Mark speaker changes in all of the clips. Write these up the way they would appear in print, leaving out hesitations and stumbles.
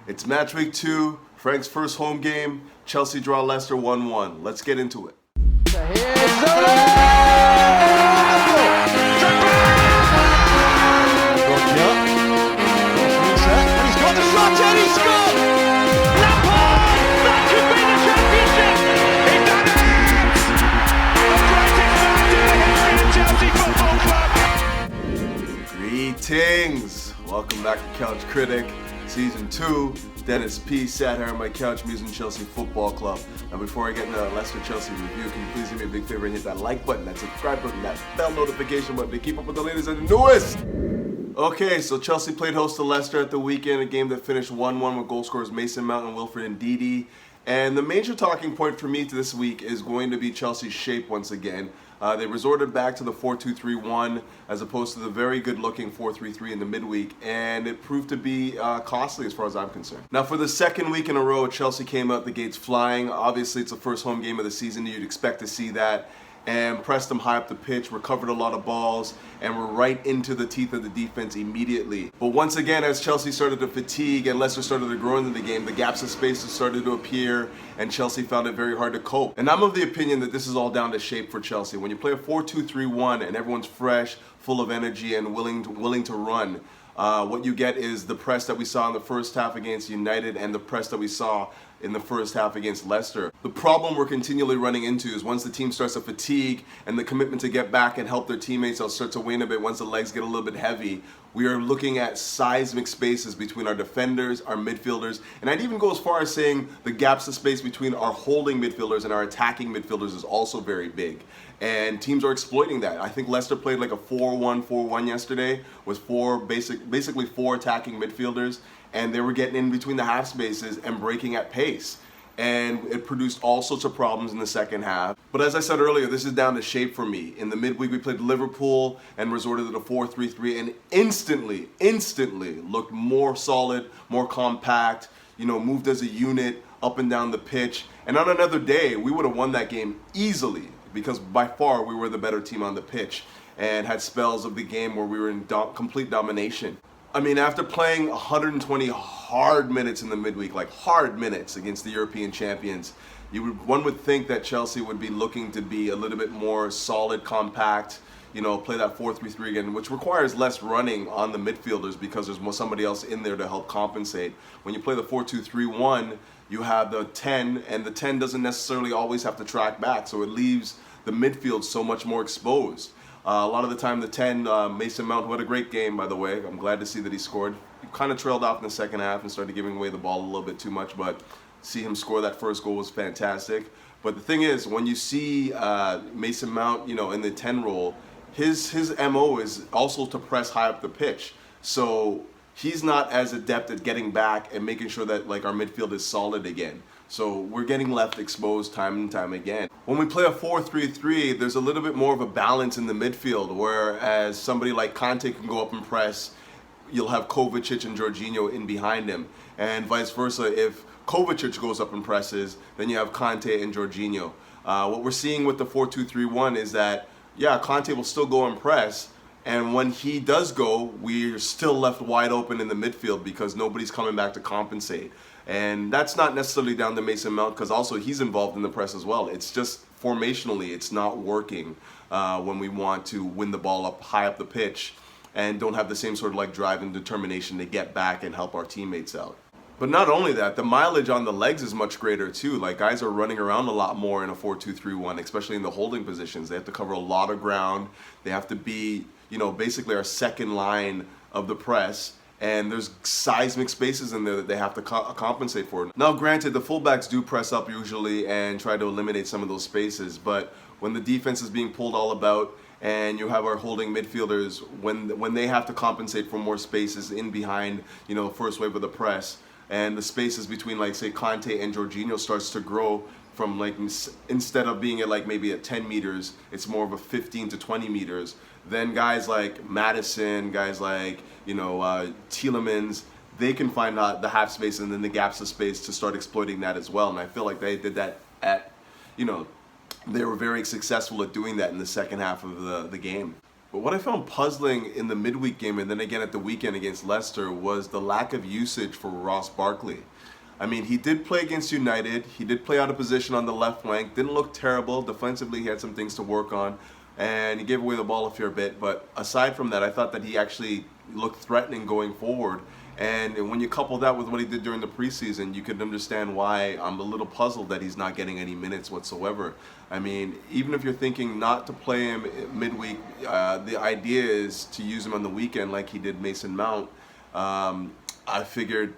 Speaker 1: It's match week 2, Frank's first home game. Chelsea draw Leicester 1-1. Let's get into it.
Speaker 2: So here's Zola! He's got the shot and he scored! Lampard! That could be the championship! He done it! The greatest match in the history of Chelsea Football Club!
Speaker 1: Greetings! Welcome back to Couch Critic, Season 2. Dennis P. sat here on my couch musing Chelsea Football Club. Now before I get into the Leicester-Chelsea review, can you please do me a big favor and hit that like button, that subscribe button, that bell notification button to keep up with the latest and the newest? Okay, so Chelsea played host to Leicester at the weekend, a game that finished 1-1 with goal scorers Mason Mount and Wilfred Ndidi. And the major talking point for me this week is going to be Chelsea's shape once again. They resorted back to the 4-2-3-1 as opposed to the very good-looking 4-3-3 in the midweek, and it proved to be costly as far as I'm concerned. Now, for the second week in a row, Chelsea came out the gates flying. Obviously, it's the first home game of the season. You'd expect to see that. And pressed them high up the pitch, recovered a lot of balls, and were right into the teeth of the defense immediately. But once again, as Chelsea started to fatigue and Leicester started to grow into the game, the gaps of space started to appear, and Chelsea found it very hard to cope. And I'm of the opinion that this is all down to shape for Chelsea. When you play a 4-2-3-1 and everyone's fresh, full of energy, and willing to run, what you get is the press that we saw in the first half against United and the press that we saw in the first half against Leicester. The problem we're continually running into is once the team starts to fatigue and the commitment to get back and help their teammates will start to wane a bit once the legs get a little bit heavy, we are looking at seismic spaces between our defenders, our midfielders, and I'd even go as far as saying the gaps of space between our holding midfielders and our attacking midfielders is also very big. And teams are exploiting that. I think Leicester played like a 4-1-4-1 yesterday with basically four attacking midfielders, and they were getting in between the half spaces and breaking at pace. And it produced all sorts of problems in the second half. But as I said earlier, this is down to shape for me. In the midweek, we played Liverpool and resorted to the 4-3-3 and instantly looked more solid, more compact, moved as a unit up and down the pitch. And on another day, we would have won that game easily because by far we were the better team on the pitch and had spells of the game where we were in complete domination. I mean, after playing 120 hard minutes in the midweek, like hard minutes against the European champions, one would think that Chelsea would be looking to be a little bit more solid, compact, play that 4-3-3 again, which requires less running on the midfielders because there's somebody else in there to help compensate. When you play the 4-2-3-1, you have the 10, and the 10 doesn't necessarily always have to track back, so it leaves the midfield so much more exposed. A lot of the time, the 10, Mason Mount, who had a great game, by the way. I'm glad to see that he scored. He kind of trailed off in the second half and started giving away the ball a little bit too much, but see him score that first goal was fantastic. But the thing is, when you see Mason Mount, in the 10 role, his MO is also to press high up the pitch. So he's not as adept at getting back and making sure that our midfield is solid again. So we're getting left exposed time and time again. When we play a 4-3-3, there's a little bit more of a balance in the midfield, whereas somebody like Conte can go up and press, you'll have Kovacic and Jorginho in behind him. And vice versa, if Kovacic goes up and presses, then you have Conte and Jorginho. What we're seeing with the 4-2-3-1 is that, Conte will still go and press, and when he does go, we're still left wide open in the midfield because nobody's coming back to compensate. And that's not necessarily down to Mason Mount because also he's involved in the press as well. It's just formationally, it's not working when we want to win the ball up high up the pitch and don't have the same sort of drive and determination to get back and help our teammates out. But not only that, the mileage on the legs is much greater too. Guys are running around a lot more in a 4-2-3-1, especially in the holding positions. They have to cover a lot of ground. They have to be, basically our second line of the press. And there's seismic spaces in there that they have to compensate for. Now, granted, the fullbacks do press up usually and try to eliminate some of those spaces, but when the defense is being pulled all about and you have our holding midfielders, when they have to compensate for more spaces in behind, the first wave of the press, and the spaces between, say, Conte and Jorginho starts to grow from, instead of being at, maybe at 10 meters, it's more of a 15 to 20 meters. Then guys like Madison, guys like, Tielemans, they can find the half space and then the gaps of space to start exploiting that as well. And I feel like they did that they were very successful at doing that in the second half of the game. But what I found puzzling in the midweek game and then again at the weekend against Leicester was the lack of usage for Ross Barkley. I mean, he did play against United. He did play out of position on the left flank. Didn't look terrible. Defensively, he had some things to work on. And he gave away the ball a fair bit. But aside from that, I thought that he actually looked threatening going forward. And when you couple that with what he did during the preseason, you can understand why I'm a little puzzled that he's not getting any minutes whatsoever. I mean, even if you're thinking not to play him midweek, the idea is to use him on the weekend like he did Mason Mount. I figured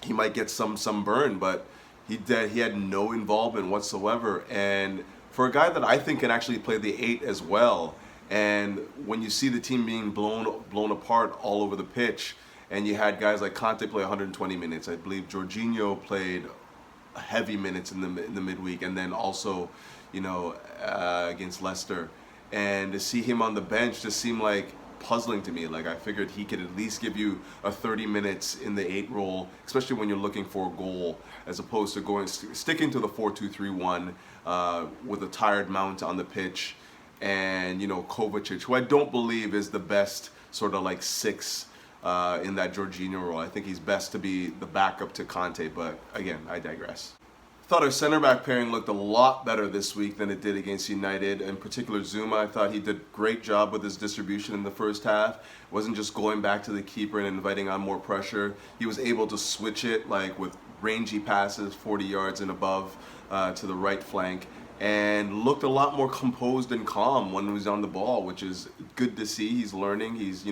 Speaker 1: he might get some burn, but he had no involvement whatsoever. And for a guy that I think can actually play the 8 as well, and when you see the team being blown apart all over the pitch, and you had guys like Conte play 120 minutes. I believe Jorginho played heavy minutes in the midweek, and then also, against Leicester. And to see him on the bench just seemed like puzzling to me. Like, I figured he could at least give you a 30 minutes in the 8 role, especially when you're looking for a goal, as opposed to sticking to the 4-2-3-1 with a tired Mount on the pitch, and Kovacic, who I don't believe is the best sort of like 6. In that Jorginho role. I think he's best to be the backup to Conte, but again, I digress. Thought our center back pairing looked a lot better this week than it did against United. In particular, Zuma, I thought he did a great job with his distribution in the first half. Wasn't just going back to the keeper and inviting on more pressure. He was able to switch it like with rangy passes 40 yards and above to the right flank, and looked a lot more composed and calm when he was on the ball, which is good to see. He's learning, he's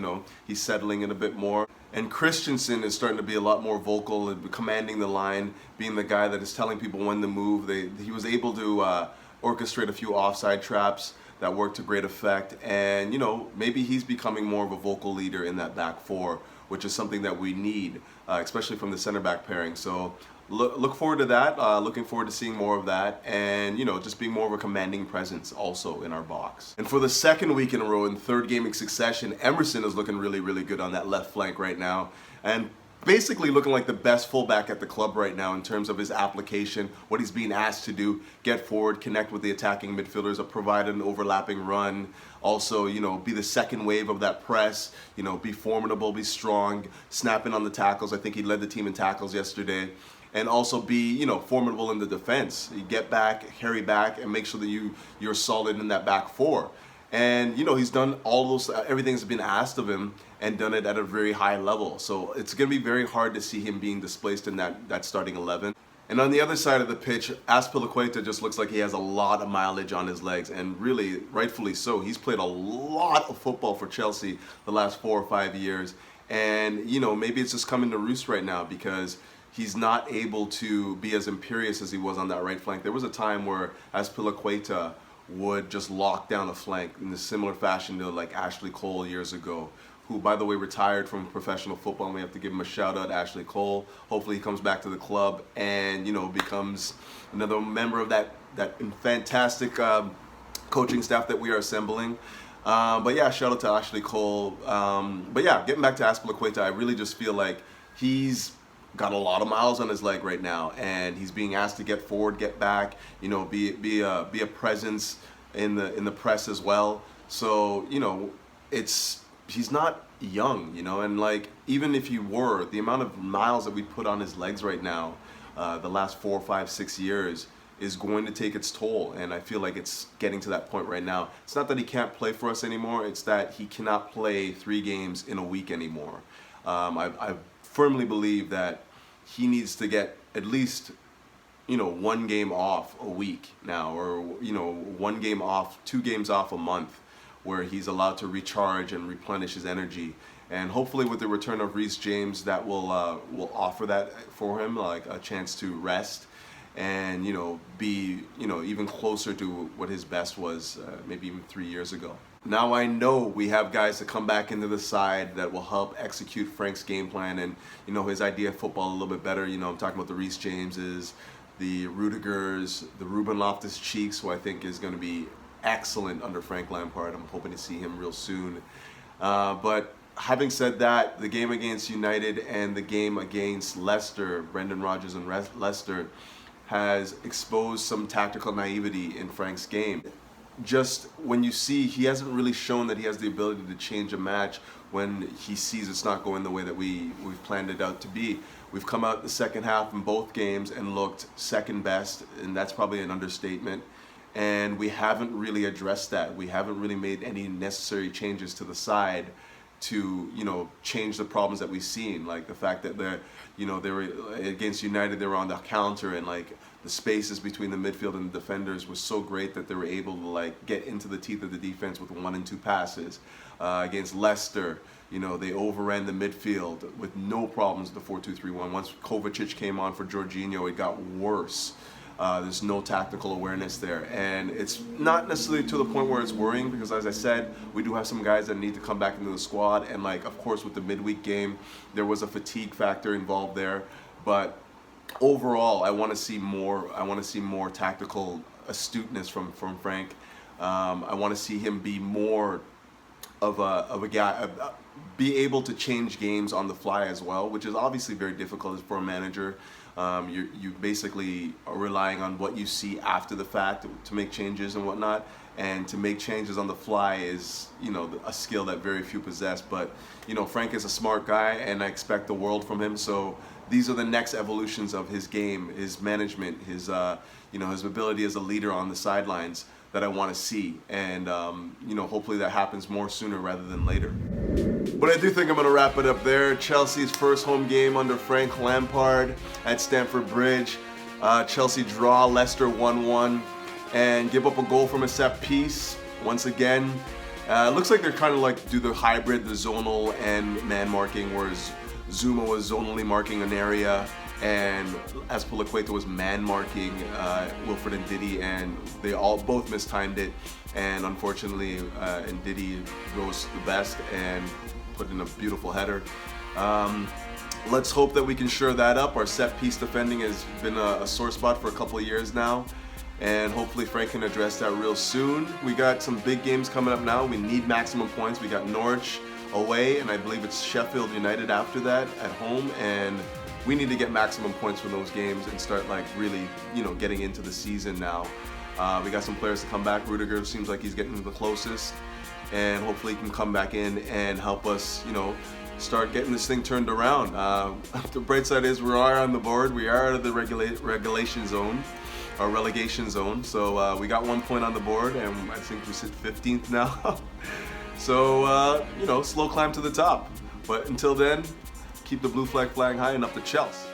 Speaker 1: settling in a bit more. And Christensen is starting to be a lot more vocal and commanding the line, being the guy that is telling people when to move. He was able to orchestrate a few offside traps that worked to great effect, and maybe he's becoming more of a vocal leader in that back 4, which is something that we need, especially from the center back pairing. So look forward to that. Looking forward to seeing more of that, and just being more of a commanding presence also in our box. And for the second week in a row, in third game in succession, Emerson is looking really, really good on that left flank right now, and basically looking like the best fullback at the club right now in terms of his application, what he's being asked to do: get forward, connect with the attacking midfielders, provide an overlapping run, also be the second wave of that press, be formidable, be strong, snap in on the tackles. I think he led the team in tackles yesterday. And also be, formidable in the defense. You get back, carry back, and make sure that you're solid in that back 4. And he's done all those, everything's been asked of him, and done it at a very high level. So it's going to be very hard to see him being displaced in that starting 11. And on the other side of the pitch, Azpilicueta just looks like he has a lot of mileage on his legs, and really, rightfully so. He's played a lot of football for Chelsea the last 4 or 5 years, and maybe it's just coming to roost right now because he's not able to be as imperious as he was on that right flank. There was a time where Azpilicueta would just lock down a flank in a similar fashion to like Ashley Cole years ago, who, by the way, retired from professional football, and we have to give him a shout out, Ashley Cole. Hopefully he comes back to the club and becomes another member of that fantastic coaching staff that we are assembling. But yeah, shout out to Ashley Cole. But yeah, getting back to Azpilicueta, I really just feel like he's got a lot of miles on his leg right now, and he's being asked to get forward, get back, be a presence in the press as well. So he's not young, and like, even if he were, the amount of miles that we put on his legs right now, the last 4, 5, 6 years, is going to take its toll, and I feel like it's getting to that point right now. It's not that he can't play for us anymore, it's that he cannot play 3 games in a week anymore. I firmly believe that he needs to get at least 1 game off a week now, or 1 game off, 2 games off a month, where he's allowed to recharge and replenish his energy. And hopefully with the return of Reece James, that will offer that for him, like a chance to rest and be even closer to what his best was, maybe even 3 years ago. Now I know we have guys that come back into the side that will help execute Frank's game plan and his idea of football a little bit better. I'm talking about the Reece Jameses, the Rudigers, the Ruben Loftus-Cheeks, who I think is going to be excellent under Frank Lampard. I'm hoping to see him real soon. But having said that, the game against United and the game against Leicester, Brendan Rodgers and Leicester, has exposed some tactical naivety in Frank's game. just when you see, he hasn't really shown that he has the ability to change a match when he sees it's not going the way that we've planned it out to be. We've come out the second half in both games and looked second best, and that's probably an understatement. And we haven't really addressed that. We haven't really made any necessary changes to the side to, change the problems that we've seen. Like the fact that they were against United, they were on the counter, and like the spaces between the midfield and the defenders was so great that they were able to like get into the teeth of the defense with 1 and 2 passes. Against Leicester, they overran the midfield with no problems with the 4-2-3-1. Once Kovacic came on for Jorginho, it got worse. There's no tactical awareness there, and it's not necessarily to the point where it's worrying, because as I said, we do have some guys that need to come back into the squad, and like of course with the midweek game there was a fatigue factor involved there, but overall I want to see more tactical astuteness from Frank. I want to see him be more of a guy, be able to change games on the fly as well, which is obviously very difficult for a manager. You basically are relying on what you see after the fact to make changes and whatnot, and to make changes on the fly is a skill that very few possess. But Frank is a smart guy, and I expect the world from him. So these are the next evolutions of his game, his management, his his ability as a leader on the sidelines that I want to see, and hopefully that happens more sooner rather than later. But I do think I'm going to wrap it up there. Chelsea's first home game under Frank Lampard at Stamford Bridge. Chelsea draw Leicester 1-1 and give up a goal from a set piece once again. It looks like they're kind of like do the hybrid, the zonal and man marking, whereas Zuma was zonally marking an area and Azpilicueta was man marking Wilfred and Didi, and they both mistimed it, and unfortunately Ndidi rose the best and put in a beautiful header. Let's hope that we can shore that up. Our set piece defending has been a sore spot for a couple of years now, and hopefully Frank can address that real soon. We got some big games coming up now. We need maximum points. We got Norwich away, and I believe it's Sheffield United after that at home, and we need to get maximum points from those games and start like really, getting into the season now. We got some players to come back. Rudiger seems like he's getting the closest, and hopefully he can come back in and help us, start getting this thing turned around. The bright side is we are on the board. We are out of the relegation zone. So we got 1 point on the board, and I think we sit 15th now. So, slow climb to the top. But until then, keep the blue flag flying high and up the Chelsea.